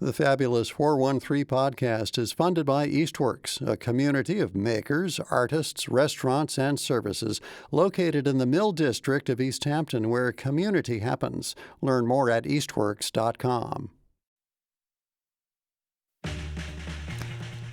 The Fabulous 413 podcast is funded by Eastworks, a community of makers, artists, restaurants, and services located in the Mill District of East Hampton, where community happens. Learn more at eastworks.com.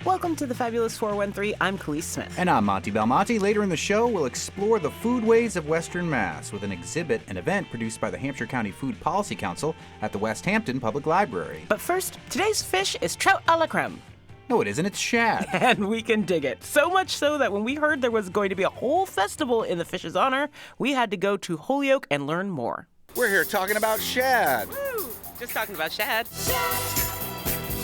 Welcome to the Fabulous 413. I'm Khalees Smith. And I'm Monty Belmonte. Later in the show, we'll explore the foodways of Western Mass with an exhibit and event produced by the Hampshire County Food Policy Council at the West Hampton Public Library. But first, today's fish is trout a la creme. No, it isn't. It's shad. And we can dig it. So much so that when we heard there was going to be a whole festival in the fish's honor, we had to go to Holyoke and learn more. We're here talking about shad. Woo! Just talking about shad.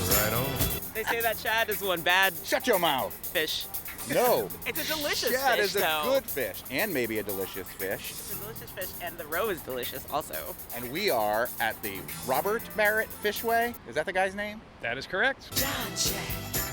Right on. They say that shad is one bad Shut your mouth. fish. No. It's a delicious Shad fish, is a though. good fish, and maybe a delicious fish. It's a delicious fish, and the roe is delicious also. And we are at the Robert Barrett Fishway. Is that the guy's name? That is correct.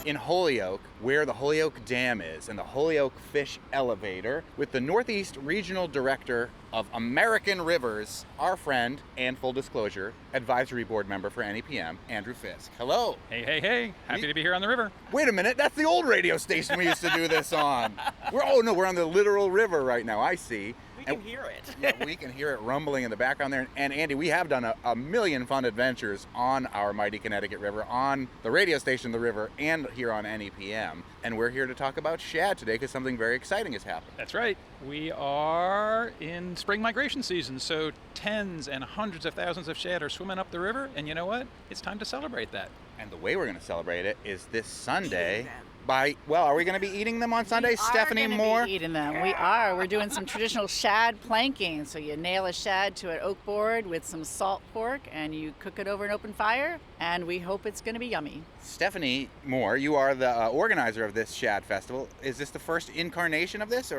In Holyoke, where the Holyoke Dam is, and the Holyoke Fish Elevator, with the Northeast Regional Director of American Rivers, our friend, and full disclosure, advisory board member for NEPM, Andrew Fisk. Hello. Hey. Happy to be here on the river. Wait a minute, that's the old radio station we used to do this on. We're on the literal river right now, I see. We can hear it. Yeah, we can hear it rumbling in the background there. And Andy, we have done a million fun adventures on our mighty Connecticut River, on the radio station, the river, and here on NEPM. And we're here to talk about shad today because something very exciting has happened. That's right. We are in spring migration season, so tens and hundreds of thousands of shad are swimming up the river. And you know what? It's time to celebrate that. And the way we're going to celebrate it is this Sunday. Are we going to be eating them on Sunday? Stephanie Moore? We are eating them. We are. We're doing some traditional shad planking. So you nail a shad to an oak board with some salt pork, and you cook it over an open fire, and we hope it's going to be yummy. Stephanie Moore, you are the organizer of this shad festival. Is this the first incarnation of this?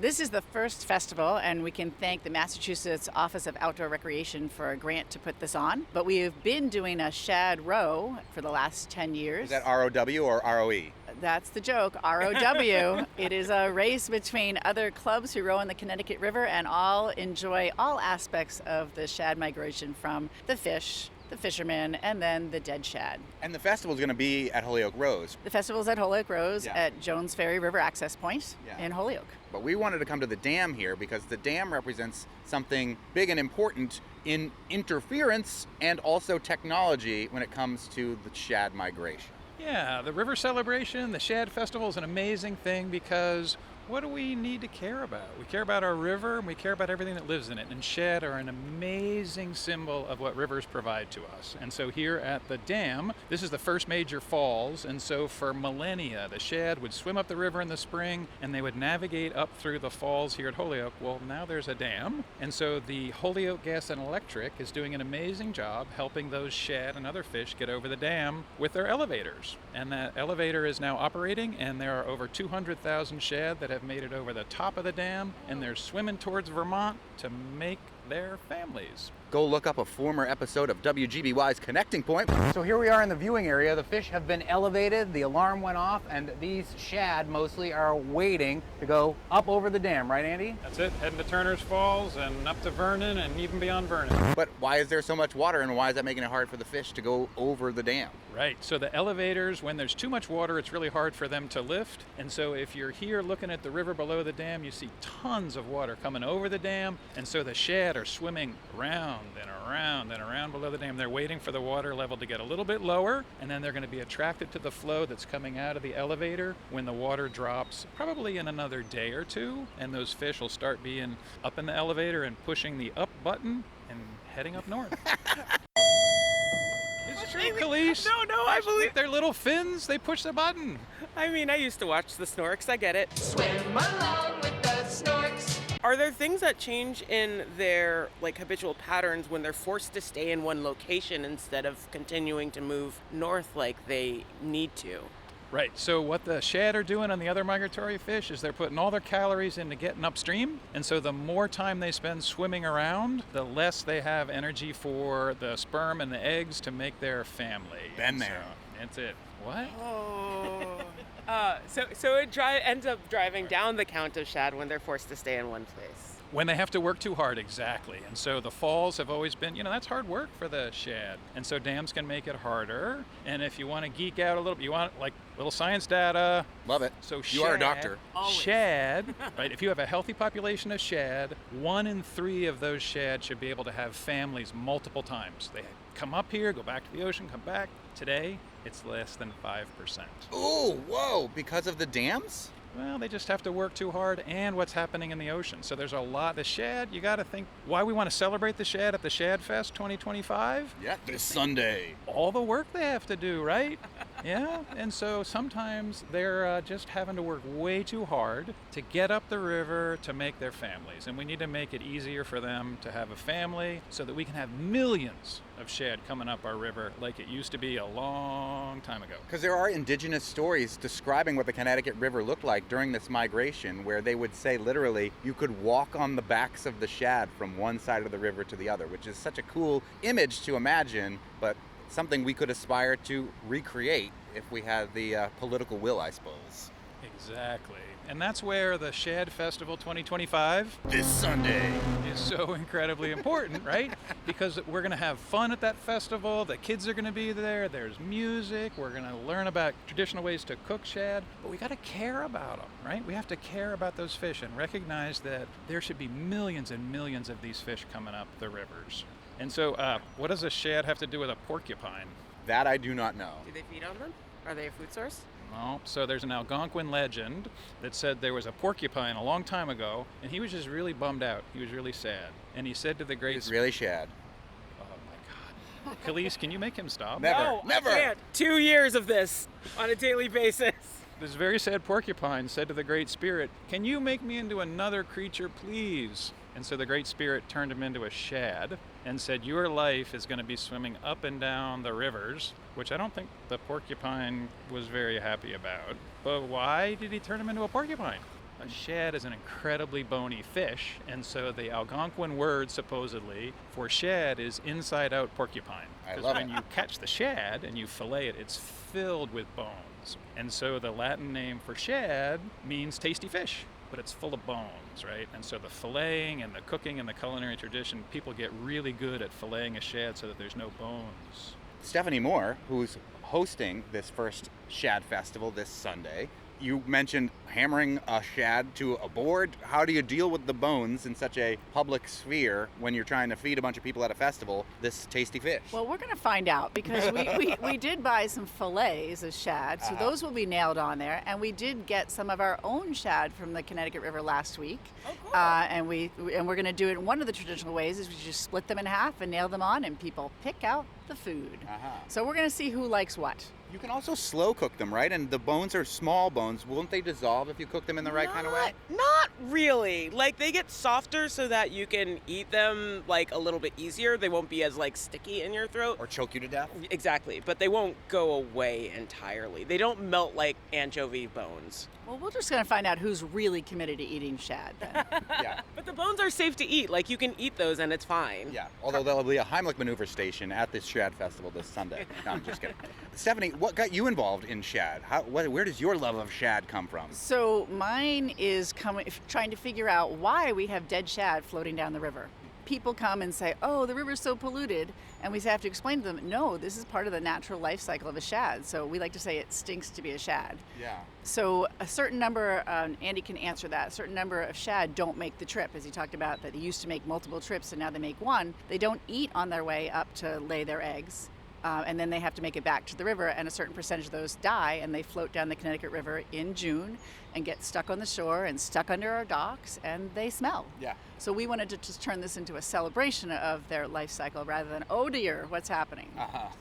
This is the first festival, and we can thank the Massachusetts Office of Outdoor Recreation for a grant to put this on. But we have been doing a shad row for the last 10 years. Is that ROW or ROE? That's the joke, ROW. It is a race between other clubs who row in the Connecticut River and all enjoy all aspects of the shad migration, from the fish, the fishermen, and then the dead shad. And the festival is going to be at Holyoke Rose. The festival is at Holyoke Rose at Jones Ferry River Access Point in Holyoke. But we wanted to come to the dam here because the dam represents something big and important in interference and also technology when it comes to the shad migration. Yeah, the river celebration, the shad festival is an amazing thing because what do we need to care about? We care about our river, and we care about everything that lives in it. And shad are an amazing symbol of what rivers provide to us. And so here at the dam, this is the first major falls. And so for millennia, the shad would swim up the river in the spring, and they would navigate up through the falls here at Holyoke. Well, now there's a dam. And so the Holyoke Gas and Electric is doing an amazing job helping those shad and other fish get over the dam with their elevators. And that elevator is now operating, and there are over 200,000 shad that have made it over the top of the dam, and they're swimming towards Vermont to make their families. Go look up a former episode of WGBY's Connecting Point. So here we are in the viewing area. The fish have been elevated, the alarm went off, and these shad mostly are waiting to go up over the dam, right, Andy? That's it, heading to Turner's Falls and up to Vernon and even beyond Vernon. But why is there so much water, and why is that making it hard for the fish to go over the dam? Right, so the elevators, when there's too much water, it's really hard for them to lift. And so if you're here looking at the river below the dam, you see tons of water coming over the dam. And so the shad are swimming around and around and around below the dam. They're waiting for the water level to get a little bit lower, and then they're going to be attracted to the flow that's coming out of the elevator when the water drops, probably in another day or two. And those fish will start being up in the elevator and pushing the up button and heading up north. It's true, Khalees. No, I believe... Their little fins, they push the button. I mean, I used to watch the snorks. I get it. Swim along with the snorks. Are there things that change in their habitual patterns when they're forced to stay in one location instead of continuing to move north like they need to? Right, so what the shad are doing on the other migratory fish is they're putting all their calories into getting upstream, and so the more time they spend swimming around, the less they have energy for the sperm and the eggs to make their family. Been there. So, that's it. What? Oh. So it ends up driving down the count of shad when they're forced to stay in one place. When they have to work too hard, exactly. And so the falls have always been, that's hard work for the shad. And so dams can make it harder. And if you want to geek out a little bit, you want like little science data. Love it. So You are a doctor. Always. Shad, right? If you have a healthy population of shad, 1 in 3 of those shad should be able to have families multiple times. They come up here, go back to the ocean, come back. Today, it's less than 5%. Ooh, whoa, because of the dams? Well, they just have to work too hard and what's happening in the ocean. So there's a lot. The shad, you got to think why we want to celebrate the shad at the Shad Fest 2025. Yeah, this Sunday. All the work they have to do, right? Yeah. And so sometimes they're just having to work way too hard to get up the river to make their families. And we need to make it easier for them to have a family so that we can have millions of shad coming up our river like it used to be a long time ago. Because there are indigenous stories describing what the Connecticut River looked like during this migration, where they would say literally you could walk on the backs of the shad from one side of the river to the other, which is such a cool image to imagine, but something we could aspire to recreate if we had the political will, I suppose. Exactly. And that's where the Shad Festival 2025 This Sunday. is so incredibly important, right? Because we're going to have fun at that festival. The kids are going to be there. There's music. We're going to learn about traditional ways to cook shad. But we got to care about them, right? We have to care about those fish and recognize that there should be millions and millions of these fish coming up the rivers. And so what does a shad have to do with a porcupine? That I do not know. Do they feed on them? Are they a food source? No. So there's an Algonquin legend that said there was a porcupine a long time ago, and he was just really bummed out. He was really sad. And he said to the great... It's really shad. Oh, my God. Khalees, can you make him stop? Never. No, Never. I can't. 2 years of this on a daily basis. This very sad porcupine said to the Great Spirit, "Can you make me into another creature, please?" And so the Great Spirit turned him into a shad and said, "Your life is going to be swimming up and down the rivers," which I don't think the porcupine was very happy about. But why did he turn him into a porcupine? A shad is an incredibly bony fish, and so the Algonquin word, supposedly, for shad is inside-out porcupine. I Because love when it. you catch the shad and you fillet it, it's filled with bones. And so the Latin name for shad means tasty fish, but it's full of bones, right? And so the filleting and the cooking and the culinary tradition, people get really good at filleting a shad so that there's no bones. Stephanie Moore, who's hosting this first Shad Festival this Sunday, you mentioned hammering a shad to a board. How do you deal with the bones in such a public sphere when you're trying to feed a bunch of people at a festival this tasty fish? Well, we're going to find out because we did buy some fillets of shad, so those will be nailed on there. And we did get some of our own shad from the Connecticut River last week. Oh, cool. And we're going to do it. One of the traditional ways is we just split them in half and nail them on, and people pick out the food. So we're going to see who likes what. You can also slow cook them, right? And the bones are small bones. Won't they dissolve if you cook them in the right kind of way? Not really. Like, they get softer so that you can eat them like a little bit easier. They won't be as like sticky in your throat. Or choke you to death? Exactly, but they won't go away entirely. They don't melt like anchovy bones. Well, we're just going to find out who's really committed to eating shad then. Yeah. But the bones are safe to eat. Like, you can eat those and it's fine. Yeah, although there'll be a Heimlich maneuver station at this Shad Festival this Sunday. No, I'm just kidding. Stephanie, what got you involved in shad? Where does your love of shad come from? So mine is trying to figure out why we have dead shad floating down the river. People come and say, "Oh, the river's so polluted," and we have to explain to them, "No, this is part of the natural life cycle of a shad." So we like to say it stinks to be a shad. Yeah. So a certain number, Andy can answer that, a certain number of shad don't make the trip, as he talked about, that they used to make multiple trips and now they make one. They don't eat on their way up to lay their eggs. And then they have to make it back to the river, and a certain percentage of those die, and they float down the Connecticut River in June and get stuck on the shore and stuck under our docks, and they smell. Yeah. So we wanted to just turn this into a celebration of their life cycle rather than, oh dear, what's happening?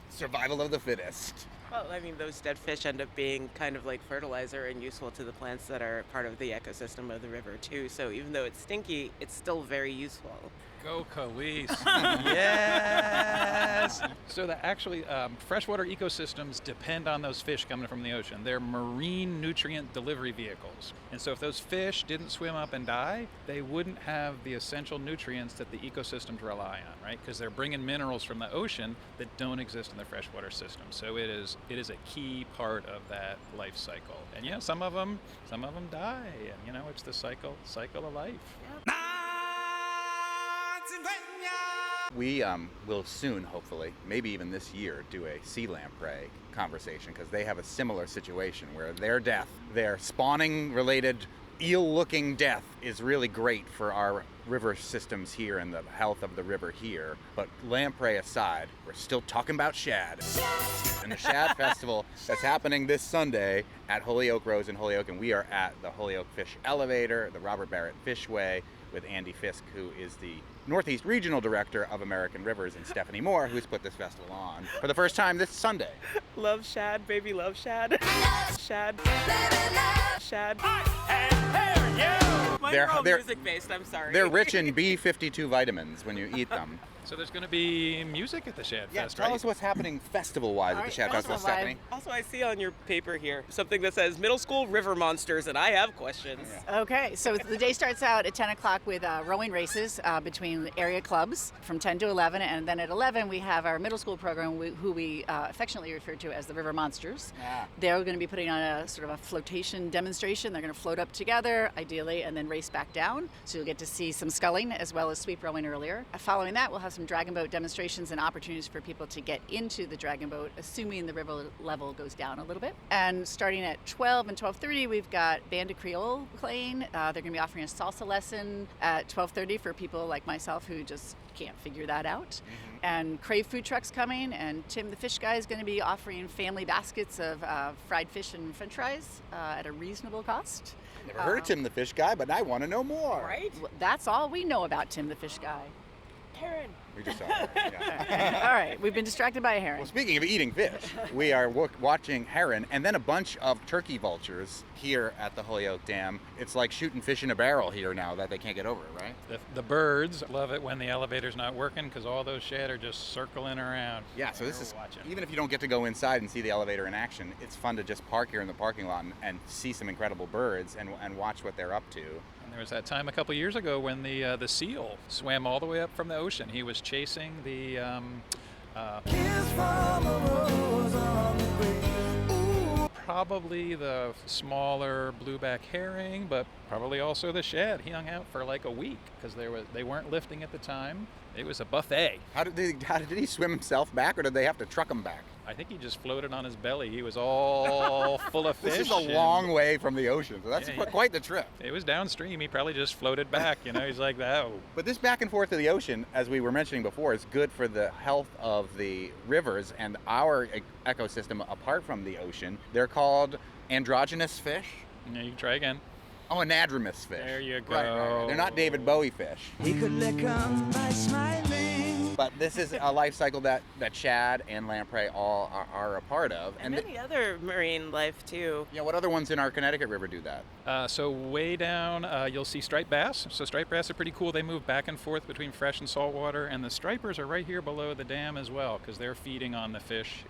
Survival of the fittest. Well, I mean, those dead fish end up being kind of like fertilizer and useful to the plants that are part of the ecosystem of the river, too. So even though it's stinky, it's still very useful. Go Khalees. Yes! So that actually, freshwater ecosystems depend on those fish coming from the ocean. They're marine nutrient delivery vehicles. And so if those fish didn't swim up and die, they wouldn't have the essential nutrients that the ecosystems rely on, right? Because they're bringing minerals from the ocean that don't exist in the freshwater system. So it is a key part of that life cycle. And yeah, some of them die, and it's the cycle of life. Yep. We will soon, hopefully, maybe even this year, do a sea lamprey conversation because they have a similar situation where their death, their spawning-related eel-looking death is really great for our river systems here and the health of the river here. But lamprey aside, we're still talking about shad. And the Shad Festival that's happening this Sunday at Holyoke Rose in Holyoke, and we are at the Holyoke Fish Elevator, the Robert Barrett Fishway, with Andy Fisk, who is the Northeast Regional Director of American Rivers, and Stephanie Moore, who's put this festival on for the first time this Sunday. Love shad, baby, love shad. Shad. Shad. They're all music-based, I'm sorry. They're rich in B52 vitamins when you eat them. So there's going to be music at the Shad Fest, Tell right? us what's happening festival-wise at the Shad Festival, Stephanie. Also, I see on your paper here something that says Middle School River Monsters, and I have questions. Okay, so the day starts out at 10 o'clock with rowing races between the area clubs from 10 to 11, and then at 11 we have our middle school program, who we affectionately refer to as the River Monsters. They're going to be putting on a sort of a flotation demonstration. They're going to float up together, ideally, and then race back down. So you'll get to see some sculling as well as sweep rowing earlier. Following that, we'll have some dragon boat demonstrations and opportunities for people to get into the dragon boat, assuming the river level goes down a little bit. And starting at 12 and 12:30, we've got Band of Creole playing. They're going to be offering a salsa lesson at 12:30 for people like myself who just can't figure that out. And Crave food trucks coming, and Tim the Fish Guy is going to be offering family baskets of fried fish and french fries at a reasonable cost. Never heard of Tim the Fish Guy, but I want to know more. Right? That's all we know about Tim the Fish Guy. Karen. We just saw it. Yeah. All right, we've been distracted by a heron. Well, speaking of eating fish, we are watching heron and then a bunch of turkey vultures here at the Holyoke Dam. It's like shooting fish in a barrel here now that they can't get over it, right? The birds love it when the elevator's not working because all those shad are just circling around. Yeah, so this We're is, watching. even if you don't get to go inside and see the elevator in action, it's fun to just park here in the parking lot and see some incredible birds and watch what they're up to. And there was that time a couple years ago when the seal swam all the way up from the ocean. He was chasing the probably the smaller blueback herring, but probably also the shad. He hung out for like a week because they weren't lifting at the time. It was a buffet. How did he swim himself back, or did they have to truck him back? I think he just floated on his belly. He was all full of fish. This is a long way from the ocean, so that's quite the trip. It was downstream. He probably just floated back. He's like that. Oh. But this back and forth to the ocean, as we were mentioning before, is good for the health of the rivers and our ecosystem apart from the ocean. They're called androgynous fish. Yeah, you can try again. Oh, anadromous fish. There you go. Right. They're not David Bowie fish. He could lick 'em by smiling. But this is a life cycle that shad and lamprey all are a part of. And many other marine life, too. Yeah, what other ones in our Connecticut River do that? So way down, you'll see striped bass. So striped bass are pretty cool. They move back and forth between fresh and salt water. And the stripers are right here below the dam as well because they're feeding on the fish.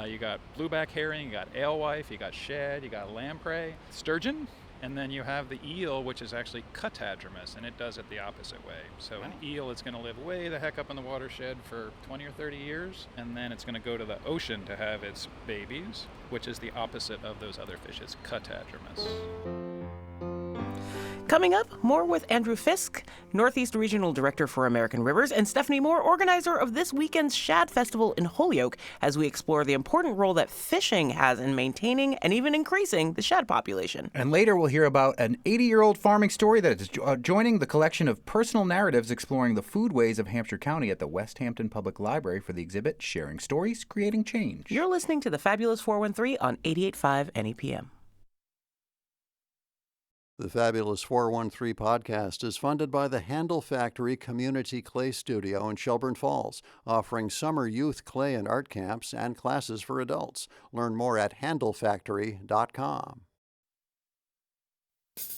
You got blueback herring, you got alewife, you got shad, you got lamprey, sturgeon. And then you have the eel, which is actually catadromous, and it does it the opposite way. So an eel is going to live way the heck up in the watershed for 20 or 30 years, and then it's going to go to the ocean to have its babies, which is the opposite of those other fishes, catadromous. Coming up, more with Andrew Fisk, Northeast Regional Director for American Rivers, and Stephanie Moore, organizer of this weekend's Shad Festival in Holyoke, as we explore the important role that fishing has in maintaining and even increasing the shad population. And later we'll hear about an 80-year-old farming story that is joining the collection of personal narratives exploring the foodways of Hampshire County at the West Hampton Public Library for the exhibit Sharing Stories, Creating Change. You're listening to the Fabulous 413 on 88.5 NEPM. The Fabulous 413 podcast is funded by the Handle Factory Community Clay Studio in Shelburne Falls, offering summer youth clay and art camps and classes for adults. Learn more at handlefactory.com.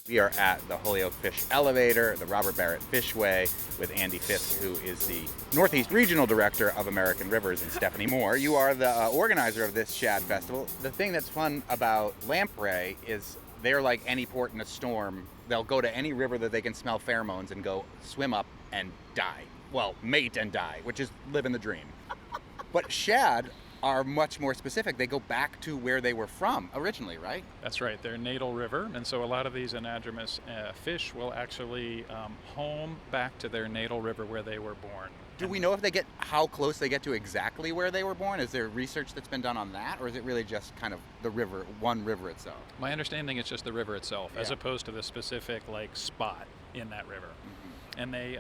We are at the Holyoke Fish Elevator, the Robert Barrett Fishway, with Andy Fisk, who is the Northeast Regional Director of American Rivers, and Stephanie Moore. You are the organizer of this Shad Festival. The thing that's fun about lamprey is they're like any port in a storm. They'll go to any river that they can smell pheromones and go swim up and die. Well, mate and die, which is living the dream. But shad are much more specific. They go back to where they were from originally, right? That's right, their natal river. And so a lot of these anadromous fish will actually home back to their natal river where they were born. Do we know if they get how close they get to exactly where they were born? Is there research that's been done on that, or is it really just kind of the river, one river itself? My understanding is just the river itself, as Yeah. opposed to the specific spot in that river. And they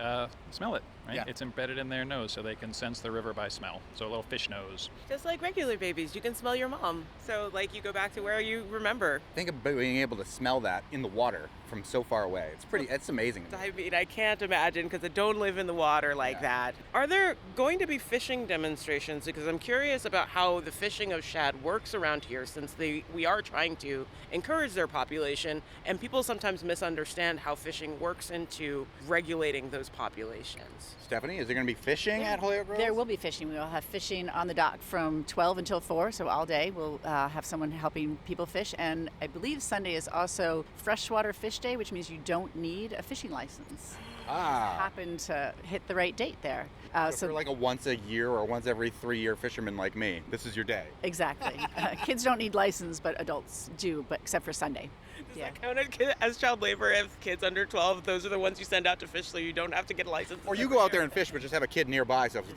smell it, right? Yeah. It's embedded in their nose, so they can sense the river by smell. So a little fish nose. Just like regular babies, you can smell your mom. So you go back to where you remember. Think about being able to smell that in the water from so far away. It's amazing. I mean, I can't imagine because I don't live in the water like that. Are there going to be fishing demonstrations? Because I'm curious about how the fishing of shad works around here, since we are trying to encourage their population, and people sometimes misunderstand how fishing works into regulating those populations. Stephanie, is there going to be fishing at Holyoke Groves? There will be fishing. We will have fishing on the dock from 12 until 4, so all day. We'll have someone helping people fish. And I believe Sunday is also freshwater fish day, which means you don't need a fishing license. Happened to hit the right date there. So for like a once a year or once every 3-year fisherman like me, this is your day. Exactly. Kids don't need license, but adults do, but except for Sunday. Does that count as child labor if kids under 12, those are the ones you send out to fish so you don't have to get a license? Or you go out there and fish, but just have a kid nearby, so if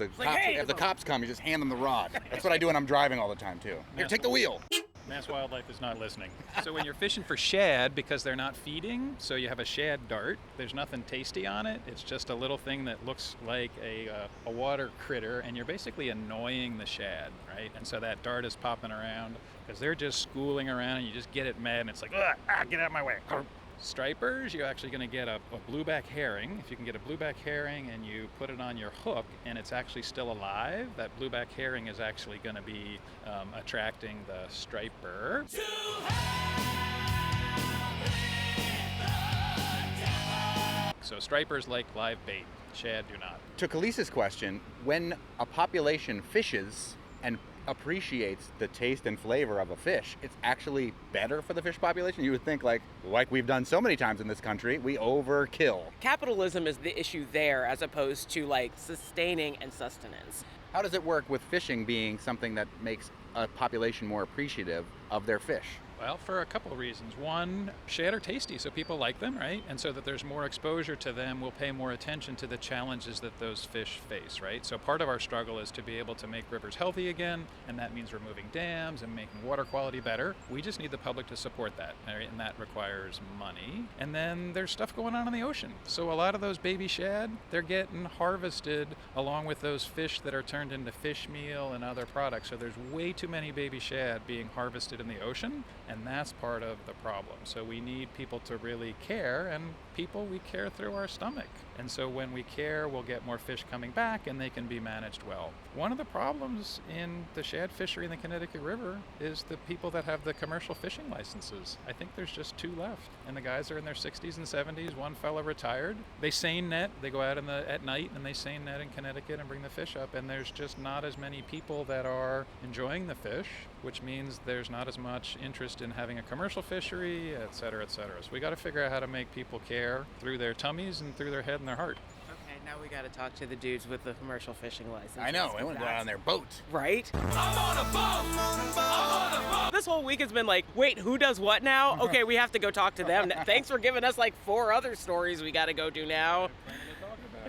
the cops come, you just hand them the rod. That's what I do when I'm driving all the time, too. Here, take the wheel. Mass Wildlife is not listening. So when you're fishing for shad, because they're not feeding, so you have a shad dart, there's nothing tasty on it. It's just a little thing that looks like a water critter, and you're basically annoying the shad, right? And so that dart is popping around because they're just schooling around, and you just get it mad, and it's like, get out of my way. Stripers, you're actually going to get a blueback herring. If you can get a blueback herring and you put it on your hook and it's actually still alive, that blueback herring is actually going to be attracting the striper. So stripers like live bait, shad do not. To Khalees's question, when a population fishes and appreciates the taste and flavor of a fish, it's actually better for the fish population. You would think, like we've done so many times in this country, we overkill. Capitalism is the issue there as opposed to sustaining and sustenance. How does it work with fishing being something that makes a population more appreciative of their fish? Well, for a couple of reasons. One, shad are tasty, so people like them, right? And so that there's more exposure to them, we'll pay more attention to the challenges that those fish face, right? So part of our struggle is to be able to make rivers healthy again, and that means removing dams and making water quality better. We just need the public to support that, right? And that requires money. And then there's stuff going on in the ocean. So a lot of those baby shad, they're getting harvested along with those fish that are turned into fish meal and other products. So there's way too many baby shad being harvested in the ocean. And that's part of the problem. So we need people to really care, and we care through our stomach. And so when we care, we'll get more fish coming back and they can be managed well. One of the problems in the shad fishery in the Connecticut River is the people that have the commercial fishing licenses. I think there's just 2 left. And the guys are in their 60s and 70s. One fella retired. They seine net. They go out at night and they seine net in Connecticut and bring the fish up. And there's just not as many people that are enjoying the fish, which means there's not as much interest in having a commercial fishery, et cetera, et cetera. So we got to figure out how to make people care through their tummies and through their head and their heart. Okay, now we got to talk to the dudes with the commercial fishing license. I know, they want to go out on their boat. Right? I'm on a boat! I'm on a boat! This whole week has been wait, who does what now? Okay, we have to go talk to them. Thanks for giving us 4 other stories we got to go do now.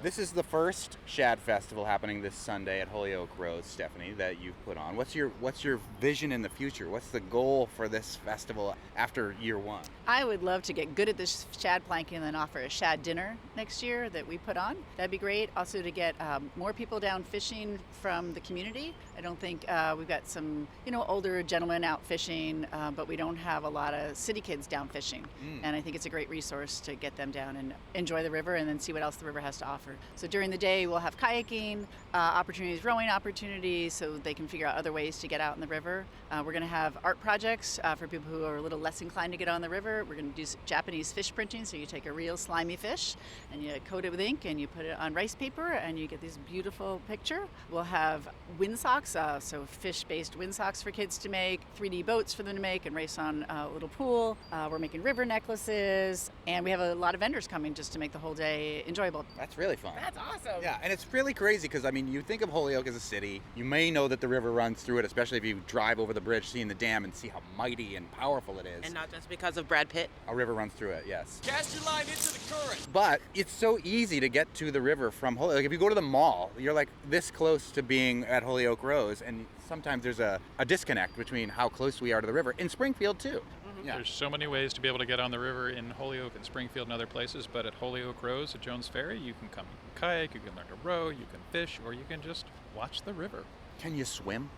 This is the first Shad Festival happening this Sunday at Holyoke Groves, Stephanie, that you've put on. What's your vision in the future? What's the goal for this festival after year 1? I would love to get good at this shad planking and then offer a shad dinner next year that we put on. That'd be great. Also to get more people down fishing from the community. I don't think we've got some, older gentlemen out fishing, but we don't have a lot of city kids down fishing. And I think it's a great resource to get them down and enjoy the river and then see what else the river has to offer. So during the day, we'll have kayaking opportunities, rowing opportunities, so they can figure out other ways to get out in the river. We're going to have art projects for people who are a little less inclined to get on the river. We're going to do Japanese fish printing, so you take a real slimy fish and you coat it with ink and you put it on rice paper and you get this beautiful picture. We'll have windsock socks, so fish-based wind socks for kids to make, 3D boats for them to make and race on a little pool. We're making river necklaces, and we have a lot of vendors coming just to make the whole day enjoyable. That's really fun. That's awesome. Yeah, and it's really crazy because, I mean, you think of Holyoke as a city. You may know that the river runs through it, especially if you drive over the bridge, seeing the dam and see how mighty and powerful it is. And not just because of Brad Pitt. A river runs through it, yes. Cast your line into the current. But it's so easy to get to the river from Holyoke. Like if you go to the mall, you're like this close to being at Holyoke Rose, and sometimes there's a disconnect between how close we are to the river. In Springfield, too. Yeah. There's so many ways to be able to get on the river in Holyoke and Springfield and other places, but at Holyoke Rose at Jones Ferry, you can come kayak, you can learn to row, you can fish, or you can just watch the river. Can you swim?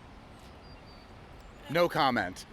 No comment.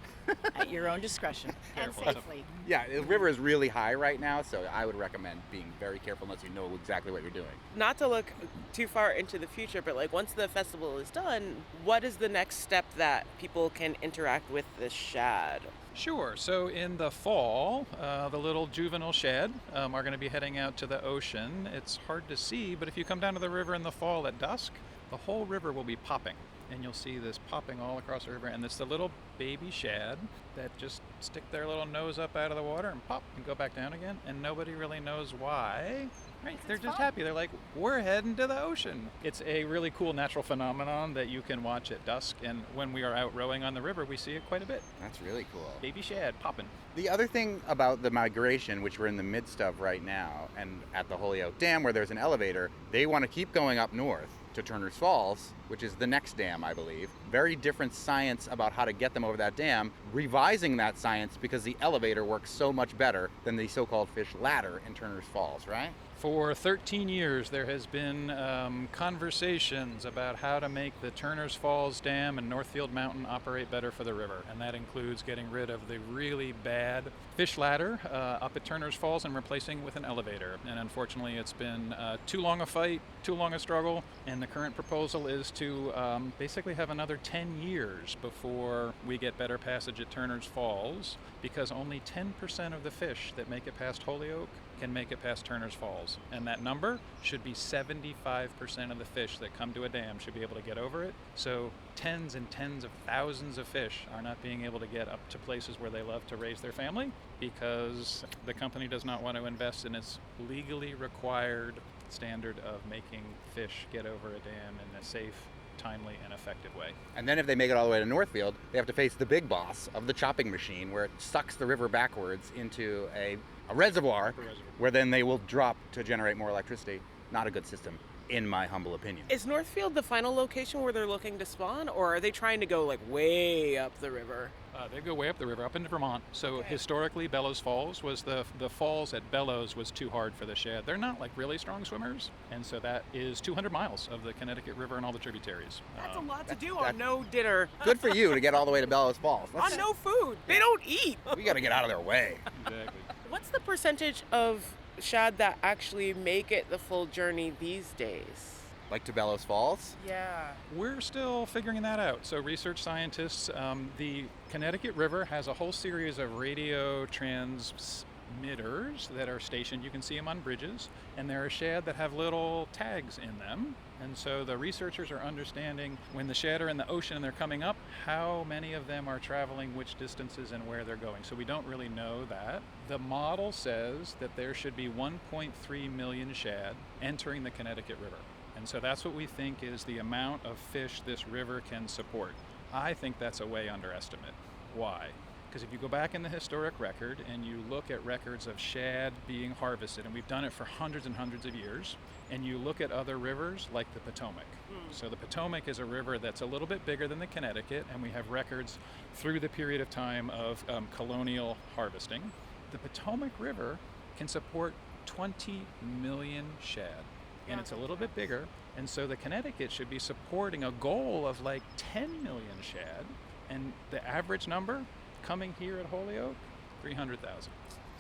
At your own discretion and safely. Yeah, the river is really high right now, so I would recommend being very careful unless you know exactly what you're doing. Not to look too far into the future, but like once the festival is done, what is the next step that people can interact with the shad? Sure. So in the fall, the little juvenile shad are going to be heading out to the ocean. It's hard to see, but if you come down to the river in the fall at dusk, the whole river will be popping. And you'll see this popping all across the river. And it's the little baby shad that just stick their little nose up out of the water and pop and go back down again. And nobody really knows why. Right? They're just happy. They're like, we're heading to the ocean. It's a really cool natural phenomenon that you can watch at dusk. And when we are out rowing on the river, we see it quite a bit. That's really cool. Baby shad popping. The other thing about the migration, which we're in the midst of right now, and at the Holyoke Dam where there's an elevator, they want to keep going up north to Turner's Falls, which is the next dam, I believe. Very different science about how to get them over that dam, revising that science because the elevator works so much better than the so-called fish ladder in Turner's Falls, right? For 13 years, there has been conversations about how to make the Turner's Falls Dam and Northfield Mountain operate better for the river. And that includes getting rid of the really bad fish ladder up at Turner's Falls and replacing it with an elevator. And unfortunately, it's been too long a fight, too long a struggle. And the current proposal is to basically have another 10 years before we get better passage at Turner's Falls, because only 10% of the fish that make it past Holyoke can make it past Turner's Falls. And that number should be 75% of the fish that come to a dam should be able to get over it. So tens and tens of thousands of fish are not being able to get up to places where they love to raise their family because the company does not want to invest in its legally required standard of making fish get over a dam in a safe, timely, and effective way. And then if they make it all the way to Northfield, they have to face the big boss of the chopping machine where it sucks the river backwards into a reservoir where then they will drop to generate more electricity. Not a good system, in my humble opinion. Is Northfield the final location where they're looking to spawn, or are they trying to go like way up the river? They go way up the river, up into Vermont. So historically, Bellows Falls was the falls at Bellows was too hard for the shad. They're not like really strong swimmers, and so that is 200 miles of the Connecticut River and all the tributaries. That's a lot to do on no dinner. Good for you to get all the way to Bellows Falls. On no food. They don't eat. We got to get out of their way. Exactly. What's the percentage of shad that actually make it the full journey these days? Like to Bellows Falls? Yeah. We're still figuring that out. So research scientists, the Connecticut River has a whole series of radio transmitters that are stationed. You can see them on bridges, and there are shad that have little tags in them. And so the researchers are understanding when the shad are in the ocean and they're coming up, how many of them are traveling which distances and where they're going. So we don't really know that. The model says that there should be 1.3 million shad entering the Connecticut River. And so that's what we think is the amount of fish this river can support. I think that's a way underestimate. Why? Because if you go back in the historic record and you look at records of shad being harvested, and we've done it for hundreds and hundreds of years, and you look at other rivers like the Potomac. So the Potomac is a river that's a little bit bigger than the Connecticut, and we have records through the period of time of colonial harvesting. The Potomac River can support 20 million shad. And it's a little bit bigger, and so the Connecticut should be supporting a goal of like 10 million shad, and the average number coming here at Holyoke, 300,000.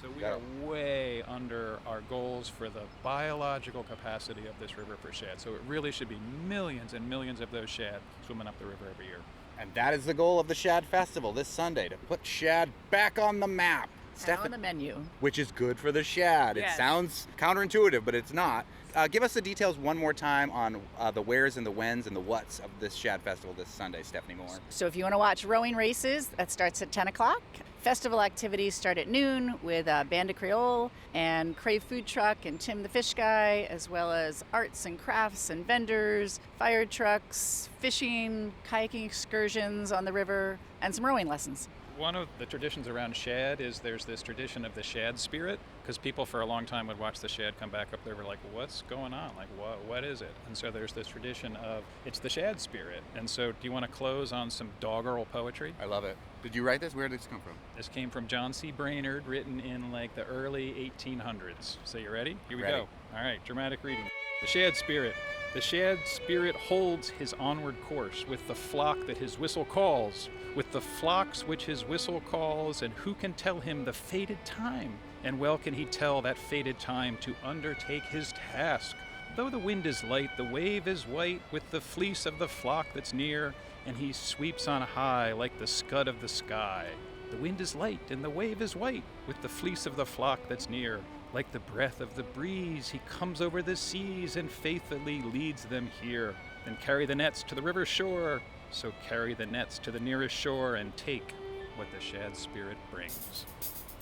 So we are way under our goals for the biological capacity of this river for shad. So it really should be millions and millions of those shad swimming up the river every year. And that is the goal of the Shad Festival this Sunday, to put shad back on the map. on the menu. Which is good for the shad. Yes. It sounds counterintuitive, but it's not. Give us the details one more time on the wheres and the whens and the whats of this Shad Festival this Sunday, Stephanie Moore. So if you want to watch rowing races, that starts at 10 o'clock. Festival activities start at noon with Band of Creole and Crave Food Truck and Tim the Fish Guy, as well as arts and crafts and vendors, fire trucks, fishing, kayaking excursions on the river, and some rowing lessons. One of the traditions around shad is there's this tradition of the shad spirit, because people for a long time would watch the shad come back up there, were like, what's going on? Like, what is it? And so there's this tradition of, it's the shad spirit. And so do you want to close on some doggerel poetry? I love it. Did you write this? Where did this come from? This came from John C. Brainerd, written in like the early 1800s. So you ready? Here we Ready. go. All right, dramatic reading. The shad spirit. The shad spirit holds his onward course with the flock that his whistle calls, with the flocks which his whistle calls, and who can tell him the fated time? And well can he tell that fated time to undertake his task. Though the wind is light, the wave is white, with the fleece of the flock that's near, and he sweeps on high like the scud of the sky. The wind is light, and the wave is white, with the fleece of the flock that's near. Like the breath of the breeze, he comes over the seas and faithfully leads them here. Then carry the nets to the river shore. So carry the nets to the nearest shore and take what the shad spirit brings.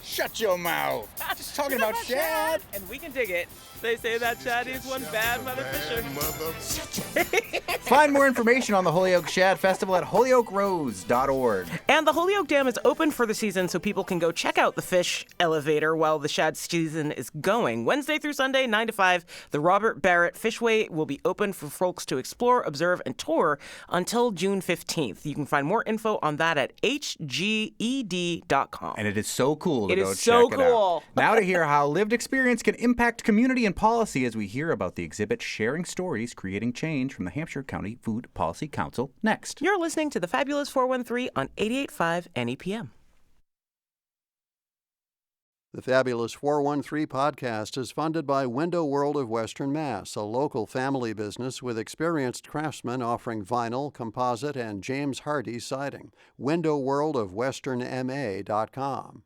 Shut your mouth! Just talking about shad! And we can dig it. They say that shad is one bad mother fisher. Find more information on the Holyoke Shad Festival at holyookrose.org. And the Holyoke Dam is open for the season, so people can go check out the fish elevator while the shad season is going. Wednesday through Sunday, 9 to 5, the Robert Barrett Fishway will be open for folks to explore, observe, and tour until June 15th. You can find more info on that at hged.com. And it is so cool to It go is so check it out. cool. Now to hear how lived experience can impact community and policy as we hear about the exhibit Sharing Stories, Creating Change from the Hampshire County Food Policy Council next. You're listening to the Fabulous 413 on 88.5 NEPM. The Fabulous 413 podcast is funded by Window World of Western Mass, a local family business with experienced craftsmen offering vinyl, composite, and James Hardie siding. WindowWorldOfWesternMA.com.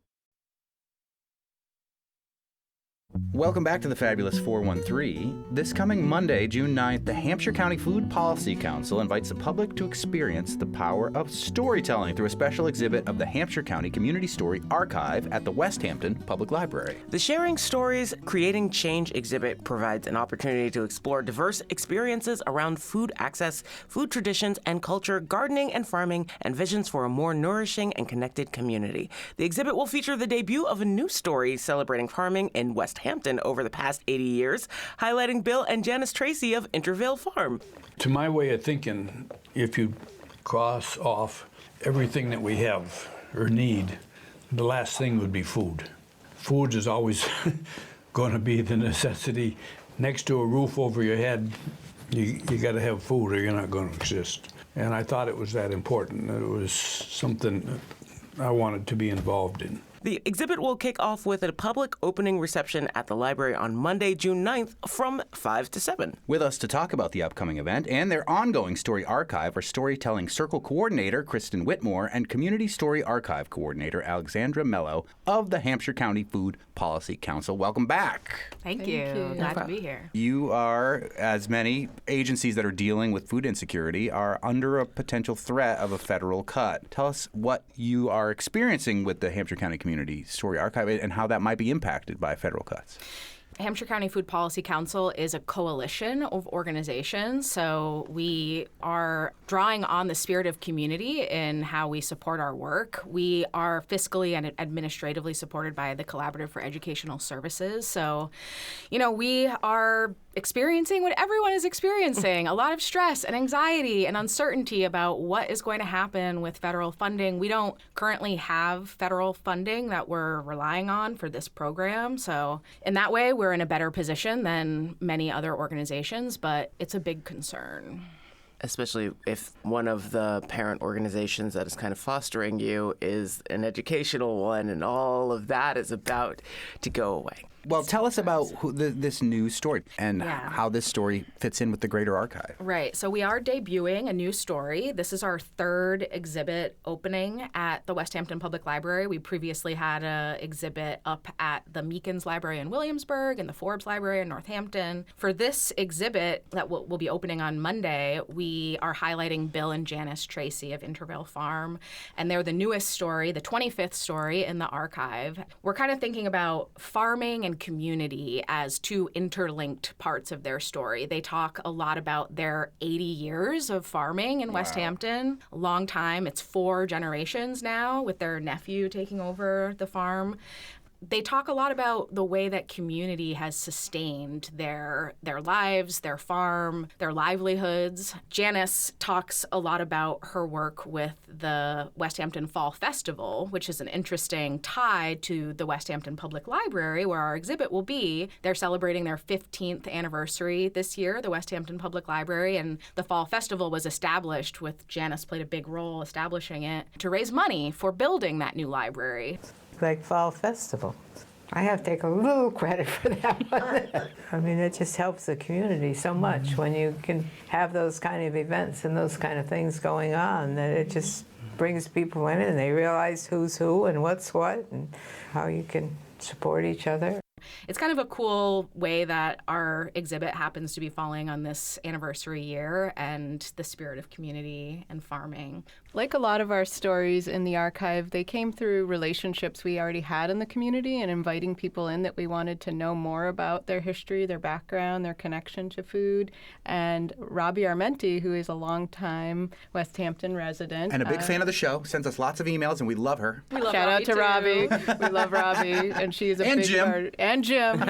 Welcome back to the Fabulous 413. This coming Monday, June 9th, the Hampshire County Food Policy Council invites the public to experience the power of storytelling through a special exhibit of the Hampshire County Community Story Archive at the West Hampton Public Library. The Sharing Stories, Creating Change exhibit provides an opportunity to explore diverse experiences around food access, food traditions and culture, gardening and farming, and visions for a more nourishing and connected community. The exhibit will feature the debut of a new story celebrating farming in West Hampton over the past 80 years, highlighting Bill and Janice Tracy of Intervale Farm. To my way of thinking, if you cross off everything that we have or need, the last thing would be food. Food is always going to be the necessity. Next to a roof over your head, you got to have food or you're not going to exist. And I thought it was that important. It was something I wanted to be involved in. The exhibit will kick off with a public opening reception at the library on Monday, June 9th from 5 to 7. With us to talk about the upcoming event and their ongoing story archive are Storytelling Circle Coordinator Kristen Whitmore and Community Story Archive Coordinator Alexandra Mello of the Hampshire County Food Policy Council. Welcome back. Thank you. Glad to be here. You are, as many agencies that are dealing with food insecurity, are under a potential threat of a federal cut. Tell us what you are experiencing with the Hampshire County Community Story Archive and how that might be impacted by federal cuts. Hampshire County Food Policy Council is a coalition of organizations, so we are drawing on the spirit of community in how we support our work. We are fiscally and administratively supported by the Collaborative for Educational Services, so, we are experiencing what everyone is experiencing, a lot of stress and anxiety and uncertainty about what is going to happen with federal funding. We don't currently have federal funding that we're relying on for this program, so in that way, we're in a better position than many other organizations, but it's a big concern. Especially if one of the parent organizations that is kind of fostering you is an educational one and all of that is about to go away. Well, tell us about this new story and how this story fits in with the greater archive. Right. So we are debuting a new story. This is our third exhibit opening at the West Hampton Public Library. We previously had an exhibit up at the Meekins Library in Williamsburg and the Forbes Library in Northampton. For this exhibit that will be opening on Monday, we are highlighting Bill and Janice Tracy of Intervale Farm, and they're the newest story, the 25th story in the archive. We're kind of thinking about farming and community as two interlinked parts of their story. They talk a lot about their 80 years of farming in West Hampton. A long time. It's 4 generations now, with their nephew taking over the farm. They talk a lot about the way that community has sustained their lives, their farm, their livelihoods. Janice talks a lot about her work with the West Hampton Fall Festival, which is an interesting tie to the West Hampton Public Library, where our exhibit will be. They're celebrating their 15th anniversary this year, the West Hampton Public Library, and the Fall Festival was established with Janice played a big role establishing it to raise money for building that new library. Like Fall Festival. I have to take a little credit for that one. I mean, it just helps the community so much when you can have those kind of events and those kind of things going on, that it just brings people in and they realize who's who and what's what and how you can support each other. It's kind of a cool way that our exhibit happens to be falling on this anniversary year and the spirit of community and farming. Like a lot of our stories in the archive, they came through relationships we already had in the community and inviting people in that we wanted to know more about their history, their background, their connection to food. And Robbie Armenti, who is a longtime West Hampton resident. And a big fan of the show, sends us lots of emails, and we love her. We love Shout Robbie out to too. Robbie. We love Robbie. And she's a And big Jim. part. And Jim.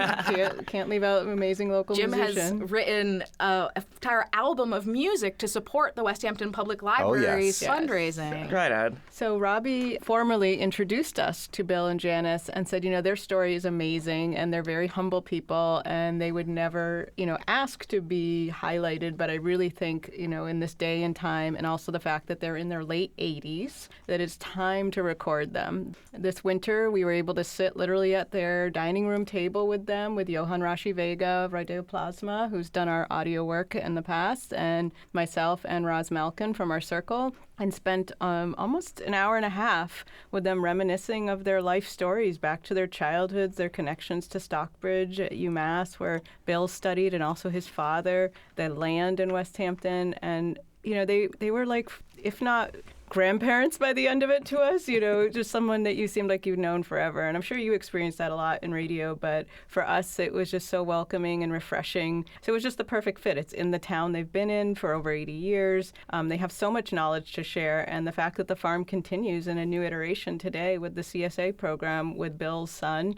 Can't leave out an amazing local Jim musician. has written an entire album of music to support the West Hampton Public Library's yes. fundraising. Right, Ed. So Robbie formally introduced us to Bill and Janice and said, their story is amazing and they're very humble people and they would never, ask to be highlighted. But I really think, in this day and time, and also the fact that they're in their late 80s, that it's time to record them. This winter, we were able to sit literally at their dining room table with them, with Johan Rashi Vega of Radioplasma, who's done our audio work in the past, and myself and Roz Malkin from our circle, and spent almost an hour and a half with them reminiscing of their life stories back to their childhoods, their connections to Stockbridge at UMass, where Bill studied, and also his father, the land in West Hampton. And, they were like, if not grandparents by the end of it to us, just someone that you seemed like you'd known forever. And I'm sure you experienced that a lot in radio, but for us, it was just so welcoming and refreshing. So it was just the perfect fit. It's in the town they've been in for over 80 years. They have so much knowledge to share. And the fact that the farm continues in a new iteration today with the CSA program with Bill's son,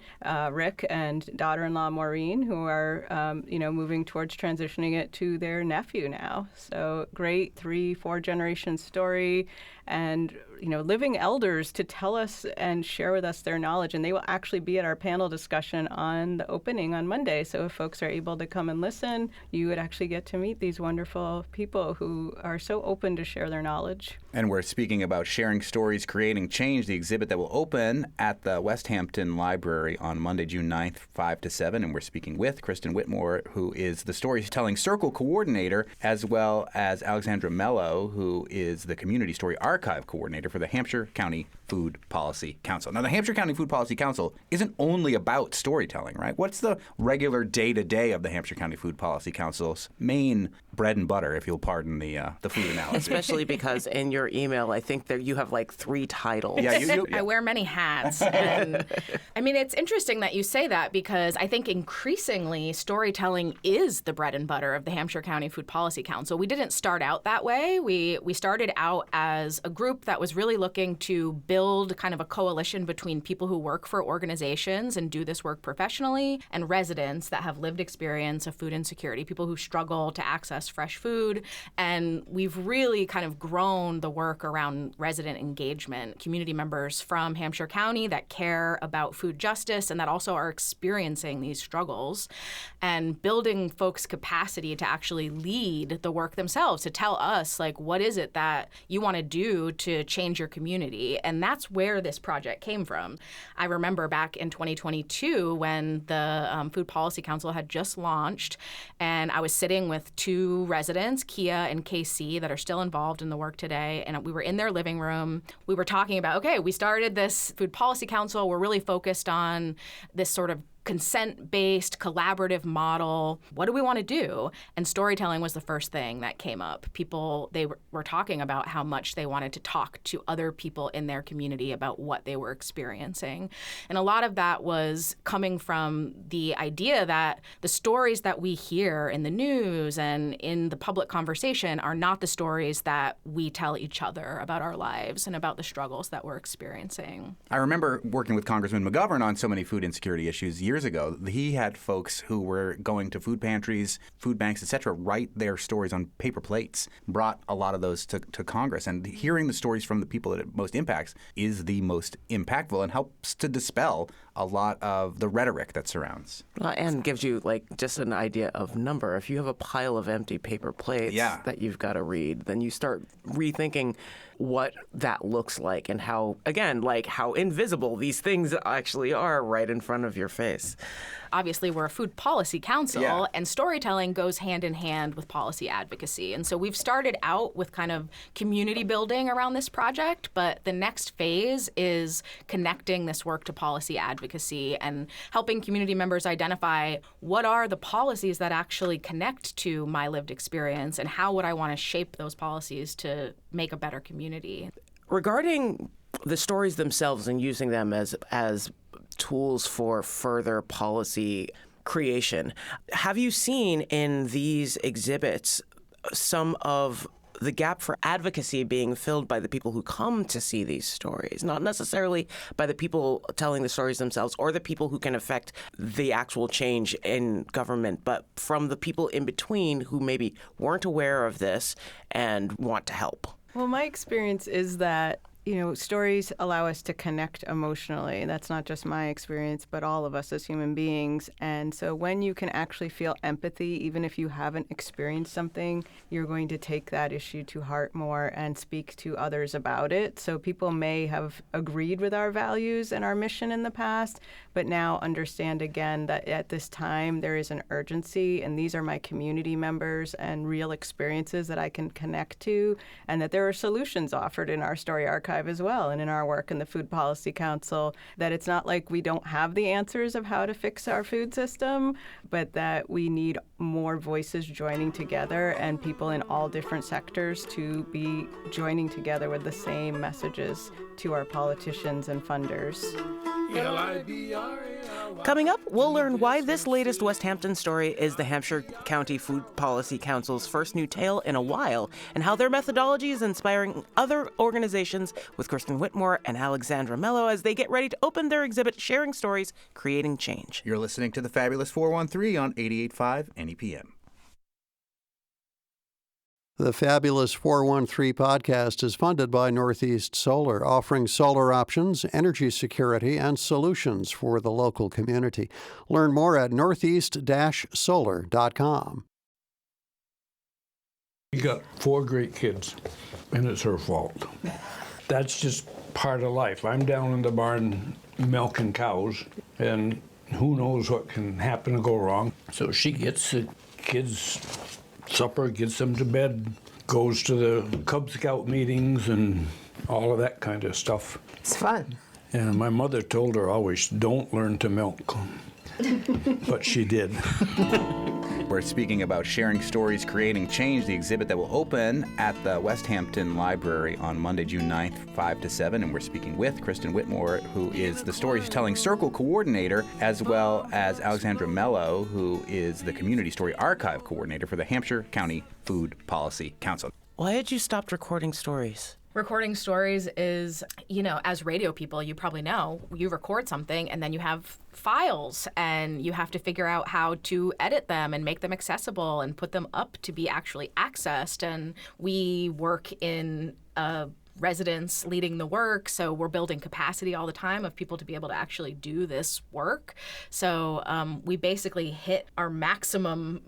Rick, and daughter-in-law Maureen, who are, moving towards transitioning it to their nephew now. So great 3-4 generation story. And, living elders to tell us and share with us their knowledge. And they will actually be at our panel discussion on the opening on Monday. So if folks are able to come and listen, you would actually get to meet these wonderful people who are so open to share their knowledge. And we're speaking about sharing stories, creating change, the exhibit that will open at the West Hampton Library on Monday, June 9th, 5 to 7. And we're speaking with Kristen Whitmore, who is the Storytelling Circle coordinator, as well as Alexandra Mello, who is the Community Story Archive coordinator for the Hampshire County Food Policy Council. Now, the Hampshire County Food Policy Council isn't only about storytelling, right? What's the regular day-to-day of the Hampshire County Food Policy Council's main bread and butter, if you'll pardon the food analogy? Especially because in your email, I think that you have like 3 titles. Yeah, I wear many hats. And I mean, it's interesting that you say that because I think increasingly storytelling is the bread and butter of the Hampshire County Food Policy Council. We didn't start out that way. We started out as a group that was really looking to build kind of a coalition between people who work for organizations and do this work professionally and residents that have lived experience of food insecurity, people who struggle to access us fresh food. And we've really kind of grown the work around resident engagement, community members from Hampshire County that care about food justice and that also are experiencing these struggles, and building folks' capacity to actually lead the work themselves, to tell us, like, what is it that you want to do to change your community? And that's where this project came from. I remember back in 2022 when the Food Policy Council had just launched, and I was sitting with two residents, Kia and KC, that are still involved in the work today, and we were in their living room. We were talking about, okay, we started this Food Policy Council. We're really focused on this sort of consent-based, collaborative model. What do we want to do? And storytelling was the first thing that came up. People, they were talking about how much they wanted to talk to other people in their community about what they were experiencing. And a lot of that was coming from the idea that the stories that we hear in the news and in the public conversation are not the stories that we tell each other about our lives and about the struggles that we're experiencing. I remember working with Congressman McGovern on so many food insecurity issues years ago. He had folks who were going to food pantries, food banks, etc., write their stories on paper plates, brought a lot of those to Congress. And hearing the stories from the people that it most impacts is the most impactful and helps to dispel a lot of the rhetoric that surrounds. And gives you, like, just an idea of number. If you have a pile of empty paper plates that you've got to read, then you start rethinking what that looks like and how, again, like how invisible these things actually are right in front of your face. Obviously, we're a food policy council, and storytelling goes hand in hand with policy advocacy. And so we've started out with kind of community building around this project, but the next phase is connecting this work to policy advocacy and helping community members identify what are the policies that actually connect to my lived experience and how would I want to shape those policies to make a better community. Regarding the stories themselves and using them as tools for further policy creation, have you seen in these exhibits some of the gap for advocacy being filled by the people who come to see these stories, not necessarily by the people telling the stories themselves or the people who can affect the actual change in government, but from the people in between who maybe weren't aware of this and want to help? Well, my experience is that stories allow us to connect emotionally. That's not just my experience, but all of us as human beings. And so when you can actually feel empathy, even if you haven't experienced something, you're going to take that issue to heart more and speak to others about it. So people may have agreed with our values and our mission in the past, but now understand again that at this time there is an urgency, and these are my community members and real experiences that I can connect to, and that there are solutions offered in our story archive as well and in our work in the Food Policy Council, that it's not like we don't have the answers of how to fix our food system, but that we need more voices joining together and people in all different sectors to be joining together with the same messages to our politicians and funders. Coming up, we'll learn why this latest West Hampton story is the Hampshire County Food Policy Council's first new tale in a while, and how their methodology is inspiring other organizations with Kristen Whitmore and Alexandra Mello as they get ready to open their exhibit, Sharing Stories, Creating Change. You're listening to the Fabulous 413 on 88.5 NEPM. The Fabulous 413 podcast is funded by Northeast Solar, offering solar options, energy security, and solutions for the local community. Learn more at northeast-solar.com. You got 4 great kids, and it's her fault. That's just part of life. I'm down in the barn milking cows, and who knows what can happen to go wrong. So she gets the kids supper, gets them to bed, goes to the Cub Scout meetings and all of that kind of stuff. It's fun. And my mother told her always, don't learn to milk. But she did. We're speaking about Sharing Stories, Creating Change, the exhibit that will open at the West Hampton Library on Monday, June 9th, 5 to 7. And we're speaking with Kristen Whitmore, who is the Storytelling Circle Coordinator, as well as Alexandra Mello, who is the Community Story Archive Coordinator for the Hampshire County Food Policy Council. Why had you stopped recording stories? Recording stories is, as radio people, you probably know, you record something and then you have files and you have to figure out how to edit them and make them accessible and put them up to be actually accessed. And we work in a residents leading the work, so we're building capacity all the time of people to be able to actually do this work. So we basically hit our maximum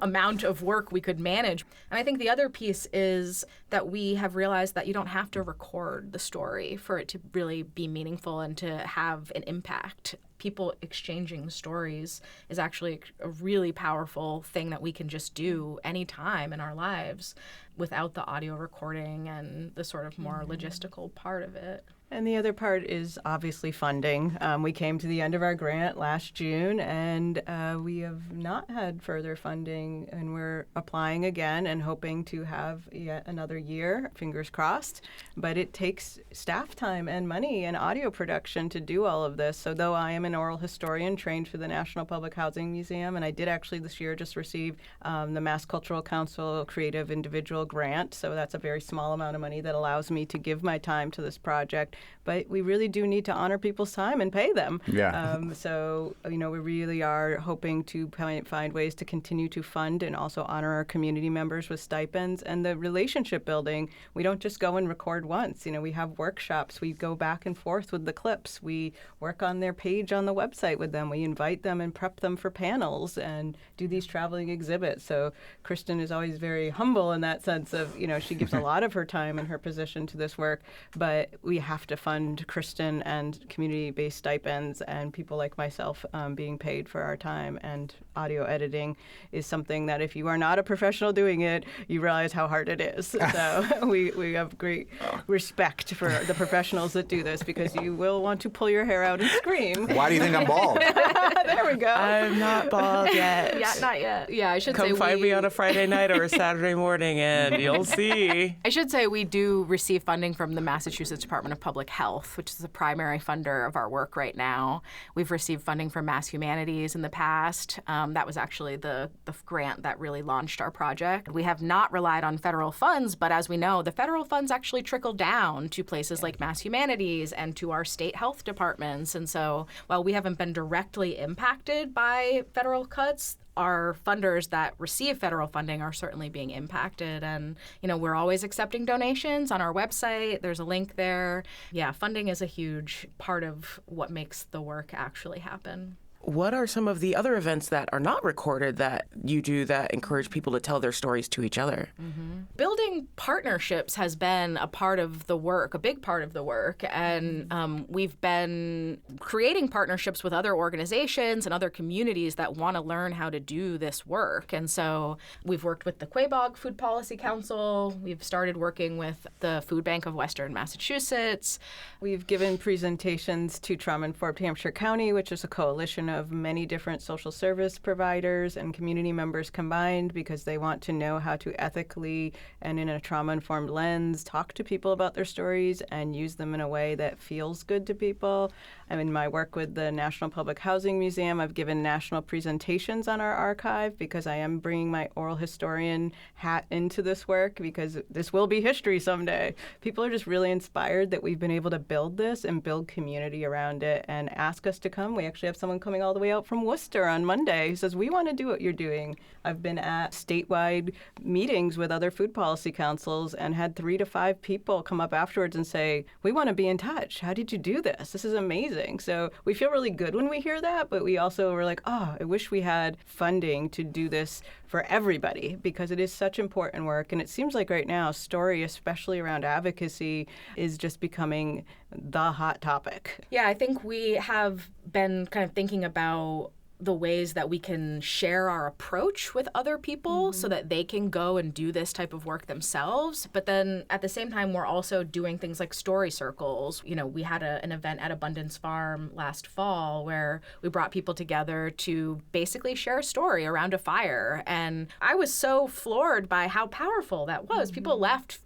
amount of work we could manage. And I think the other piece is that we have realized that you don't have to record the story for it to really be meaningful and to have an impact. People exchanging stories is actually a really powerful thing that we can just do anytime in our lives without the audio recording and the sort of more logistical part of it. And the other part is obviously funding. We came to the end of our grant last June, and we have not had further funding, and we're applying again and hoping to have yet another year, fingers crossed. But it takes staff time and money and audio production to do all of this. So though I am an oral historian trained for the National Public Housing Museum, and I did actually this year just receive the Mass Cultural Council Creative Individual Grant, so that's a very small amount of money that allows me to give my time to this project. But we really do need to honor people's time and pay them. Yeah. So, we really are hoping to find ways to continue to fund and also honor our community members with stipends. And the relationship building, we don't just go and record once. We have workshops. We go back and forth with the clips. We work on their page on the website with them. We invite them and prep them for panels and do these traveling exhibits. So Kristen is always very humble in that sense of, she gives a lot of her time and her position to this work, but we have to fund Kristen and community-based stipends and people like myself being paid for our time. And audio editing is something that if you are not a professional doing it, you realize how hard it is. So we have great respect for the professionals that do this, because you will want to pull your hair out and scream. Why do you think I'm bald? There we go. I'm not bald yet. Yeah, not yet. Yeah, I should say Come find me on a Friday night or a Saturday morning and you'll see. I should say we do receive funding from the Massachusetts Department of Public Health, which is the primary funder of our work right now. We've received funding from Mass Humanities in the past. That was actually the grant that really launched our project. We have not relied on federal funds, but as we know, the federal funds actually trickle down to places like Mass Humanities and to our state health departments. And so while we haven't been directly impacted by federal cuts, our funders that receive federal funding are certainly being impacted. And, we're always accepting donations on our website. There's a link there. Yeah, funding is a huge part of what makes the work actually happen. What are some of the other events that are not recorded that you do that encourage people to tell their stories to each other? Mm-hmm. Building partnerships has been a part of the work, a big part of the work. And we've been creating partnerships with other organizations and other communities that want to learn how to do this work. And so we've worked with the Quabog Food Policy Council. We've started working with the Food Bank of Western Massachusetts. We've given presentations to trauma-informed Hampshire County, which is a coalition of many different social service providers and community members combined, because they want to know how to ethically and in a trauma-informed lens talk to people about their stories and use them in a way that feels good to people. In my work with the National Public Housing Museum, I've given national presentations on our archive because I am bringing my oral historian hat into this work, because this will be history someday. People are just really inspired that we've been able to build this and build community around it and ask us to come. We actually have someone coming all the way out from Worcester on Monday who says, we want to do what you're doing. I've been at statewide meetings with other food policy councils and had 3 to 5 people come up afterwards and say, we want to be in touch. How did you do this? This is amazing. So we feel really good when we hear that, but we also were like, I wish we had funding to do this for everybody, because it is such important work. And it seems like right now, story, especially around advocacy, is just becoming the hot topic. Yeah, I think we have been kind of thinking about the ways that we can share our approach with other people so that they can go and do this type of work themselves. But then at the same time, we're also doing things like story circles. We had an event at Abundance Farm last fall where we brought people together to basically share a story around a fire. And I was so floored by how powerful that was. People left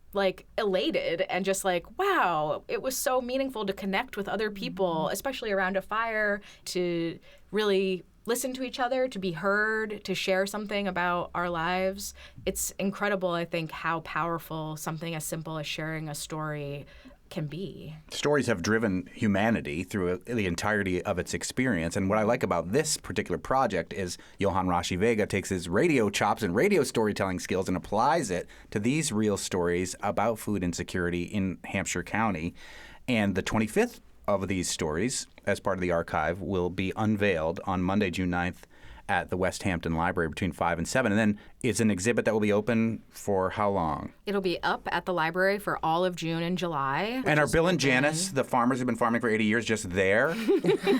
elated and just wow, it was so meaningful to connect with other people, especially around a fire, to really listen to each other, to be heard, to share something about our lives. It's incredible, I think, how powerful something as simple as sharing a story can be. Stories have driven humanity through the entirety of its experience. And what I like about this particular project is Johann Rashi Vega takes his radio chops and radio storytelling skills and applies it to these real stories about food insecurity in Hampshire County. And the 25th of these stories, as part of the archive, will be unveiled on Monday, June 9th at the West Hampton Library between 5 and 7. And then it's an exhibit that will be open for how long? It'll be up at the library for all of June and July. And are Bill and Janice, the farmers who've been farming for 80 years, just there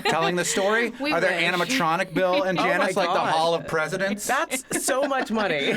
telling the story? We are there wish. animatronic Bill and Janice like the Hall of Presidents? That's so much money.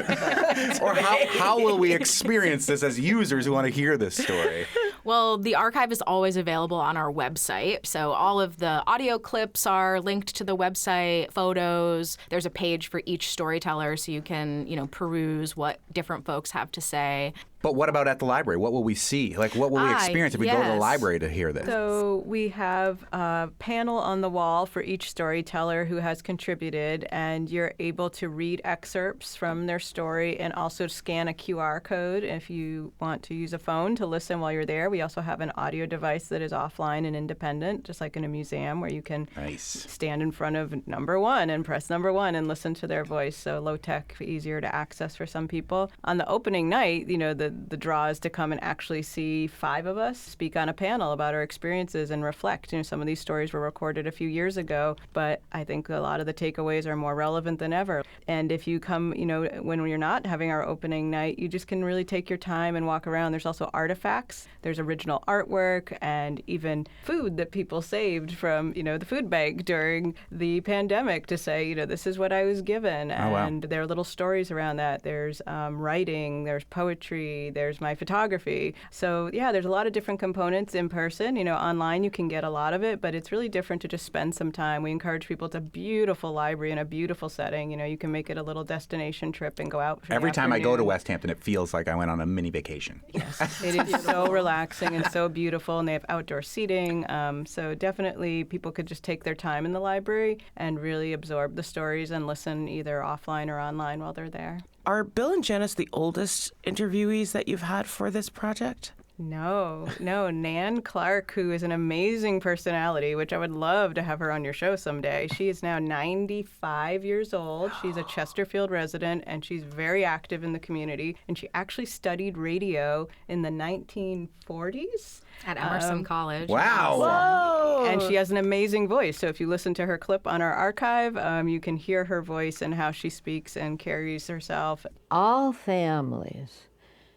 Or how will we experience this as users who want to hear this story? Well, the archive is always available on our website. So all of the audio clips are linked to the website, photos. There's a page for each storyteller so you can, peruse what different folks have to say. But what about at the library? What will we see? Like, what will we experience if we go to the library to hear this? So we have a panel on the wall for each storyteller who has contributed, and you're able to read excerpts from their story and also scan a QR code if you want to use a phone to listen while you're there. We also have an audio device that is offline and independent, just like in a museum, where you can stand in front of number one and press number one and listen to their voice. So low-tech, easier to access for some people. On the opening night, the draw is to come and actually see 5 of us speak on a panel about our experiences and reflect. Some of these stories were recorded a few years ago, but I think a lot of the takeaways are more relevant than ever. And if you come, when you're not having our opening night, you just can really take your time and walk around. There's also artifacts. There's original artwork and even food that people saved from, the food bank during the pandemic to say, this is what I was given. And there are little stories around that. There's writing, there's poetry, there's my photography. So yeah, there's a lot of different components in person. Online you can get a lot of it, but it's really different to just spend some time. We encourage people to a beautiful library in a beautiful setting. You can make it a little destination trip and go out for Every the time I afternoon. go to West Hampton, it feels like I went on a mini vacation. Yes, it is so relaxing and so beautiful, and they have outdoor seating. So definitely people could just take their time in the library and really absorb the stories and listen either offline or online while they're there. Are Bill and Janice the oldest interviewees that you've had for this project? No. Nan Clark, who is an amazing personality, which I would love to have her on your show someday. She is now 95 years old. She's a Chesterfield resident, and she's very active in the community. And she actually studied radio in the 1940s. At Emerson College. Wow. Whoa. And she has an amazing voice. So if you listen to her clip on our archive, you can hear her voice and how she speaks and carries herself. All families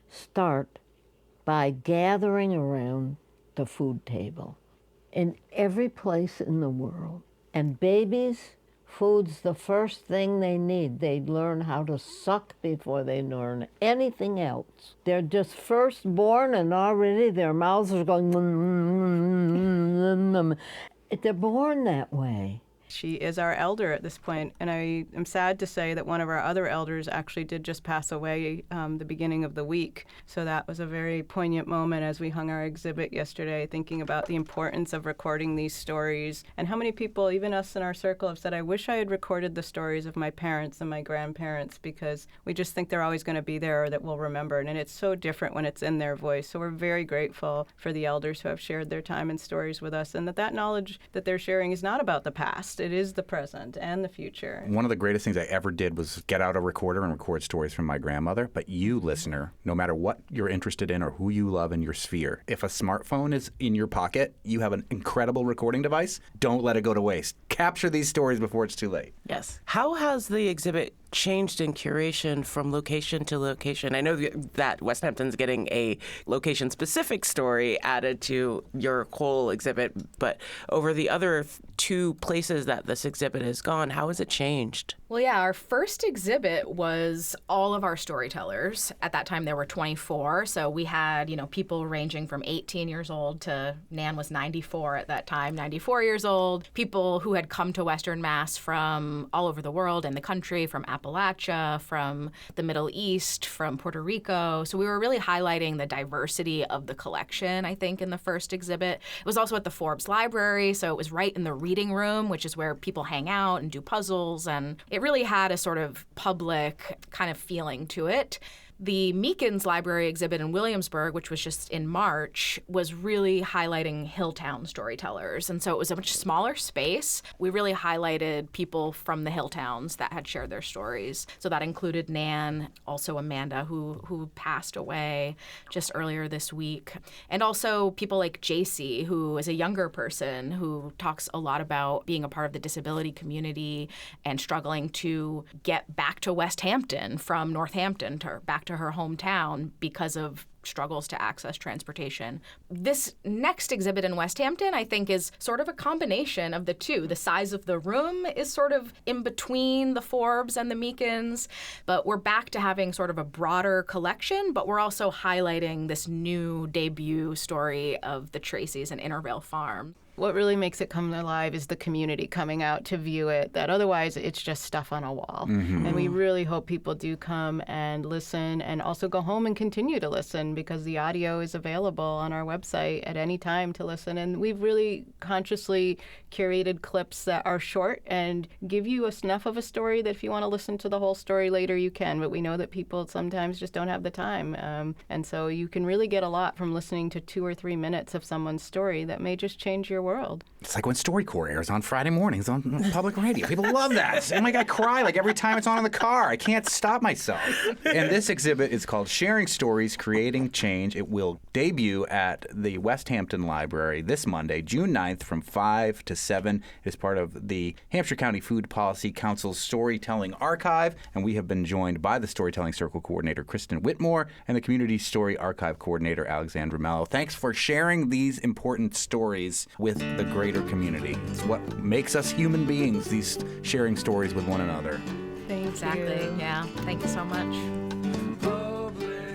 start by gathering around the food table in every place in the world. And babies, food's the first thing they need. They learn how to suck before they learn anything else. They're just first born and already their mouths are going, they're born that way. She is our elder at this point, and I am sad to say that one of our other elders actually did just pass away the beginning of the week. So that was a very poignant moment as we hung our exhibit yesterday, thinking about the importance of recording these stories and how many people, even us in our circle, have said, I wish I had recorded the stories of my parents and my grandparents, because we just think they're always going to be there or that we'll remember. And it's so different when it's in their voice. So we're very grateful for the elders who have shared their time and stories with us, and that knowledge that they're sharing is not about the past. It is the present and the future. One of the greatest things I ever did was get out a recorder and record stories from my grandmother. But you, listener, no matter what you're interested in or who you love in your sphere, if a smartphone is in your pocket, you have an incredible recording device, don't let it go to waste. Capture these stories before it's too late. Yes. How has the exhibit changed in curation from location to location? I know that West Hampton's getting a location-specific story added to your whole exhibit, but over the other 2 places that this exhibit has gone, how has it changed? Well, yeah, our first exhibit was all of our storytellers. At that time, there were 24. So we had, people ranging from 18 years old to Nan was 94 at that time, 94 years old. People who had come to Western Mass from all over the world and the country, from Appalachia, from the Middle East, from Puerto Rico. So we were really highlighting the diversity of the collection, I think, in the first exhibit. It was also at the Forbes Library, so it was right in the reading room, which is where people hang out and do puzzles, and it really had a sort of public kind of feeling to it. The Meekins Library exhibit in Williamsburg, which was just in March, was really highlighting Hilltowns storytellers. And so it was a much smaller space. We really highlighted people from the Hilltowns that had shared their stories. So that included Nan, also Amanda, who passed away just earlier this week. And also people like JC, who is a younger person who talks a lot about being a part of the disability community and struggling to get back to West Hampton from Northampton to back to her hometown because of struggles to access transportation. This next exhibit in West Hampton, I think, is sort of a combination of the two. The size of the room is sort of in between the Forbes and the Meekins, but we're back to having sort of a broader collection, but we're also highlighting this new debut story of the Tracys and Intervale Farm. What really makes it come alive is the community coming out to view it, that otherwise it's just stuff on a wall. Mm-hmm. And we really hope people do come and listen and also go home and continue to listen, because the audio is available on our website at any time to listen. And we've really consciously curated clips that are short and give you enough of a story that if you want to listen to the whole story later, you can. But we know that people sometimes just don't have the time. And so you can really get a lot from listening to 2 or 3 minutes of someone's story that may just change your world. It's like when StoryCorps airs on Friday mornings on public radio. People love that. Oh my God, I cry like every time it's on in the car. I can't stop myself. And this exhibit is called Sharing Stories, Creating Change. It will debut at the West Hampton Library this Monday, June 9th from 5 to 7. It is part of the Hampshire County Food Policy Council's Storytelling Archive, and we have been joined by the Storytelling Circle Coordinator, Kristen Whitmore, and the Community Story Archive Coordinator, Alexandra Mello. Thanks for sharing these important stories with the greater community. It's what makes us human beings, these sharing stories with one another. Exactly. Yeah. Thank you so much.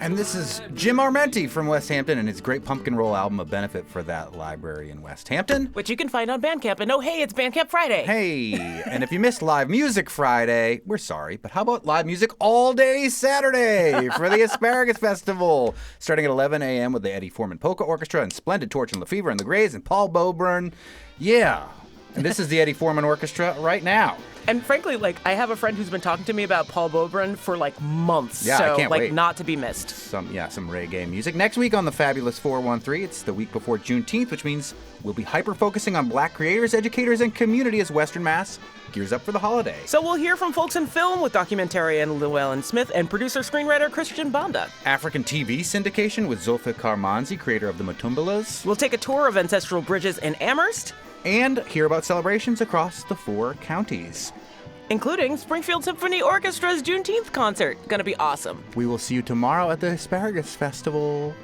And this is Jim Armenti from West Hampton and his great Pumpkin Roll album, a benefit for that library in West Hampton. Which you can find on Bandcamp. And oh, hey, it's Bandcamp Friday. Hey, and if you missed Live Music Friday, we're sorry, but how about live music all day Saturday for the Asparagus Festival? Starting at 11 a.m. with the Eddie Foreman Polka Orchestra and Splendid Torch and Lefevre and the Grays and Paul Boburn. Yeah. And this is the Eddie Foreman Orchestra right now. And frankly, I have a friend who's been talking to me about Paul Boburn for months. Yeah, so, I can't wait. Not to be missed. Some reggae music. Next week on the Fabulous 413, it's the week before Juneteenth, which means we'll be hyper-focusing on Black creators, educators, and community as Western Mass gears up for the holiday. So we'll hear from folks in film with documentarian Llewellyn Smith and producer-screenwriter Christian Banda. African TV syndication with Zulfikar Manzi, creator of the Matumbalas. We'll take a tour of ancestral bridges in Amherst. And hear about celebrations across the 4 counties. Including Springfield Symphony Orchestra's Juneteenth concert. Gonna be awesome. We will see you tomorrow at the Asparagus Festival.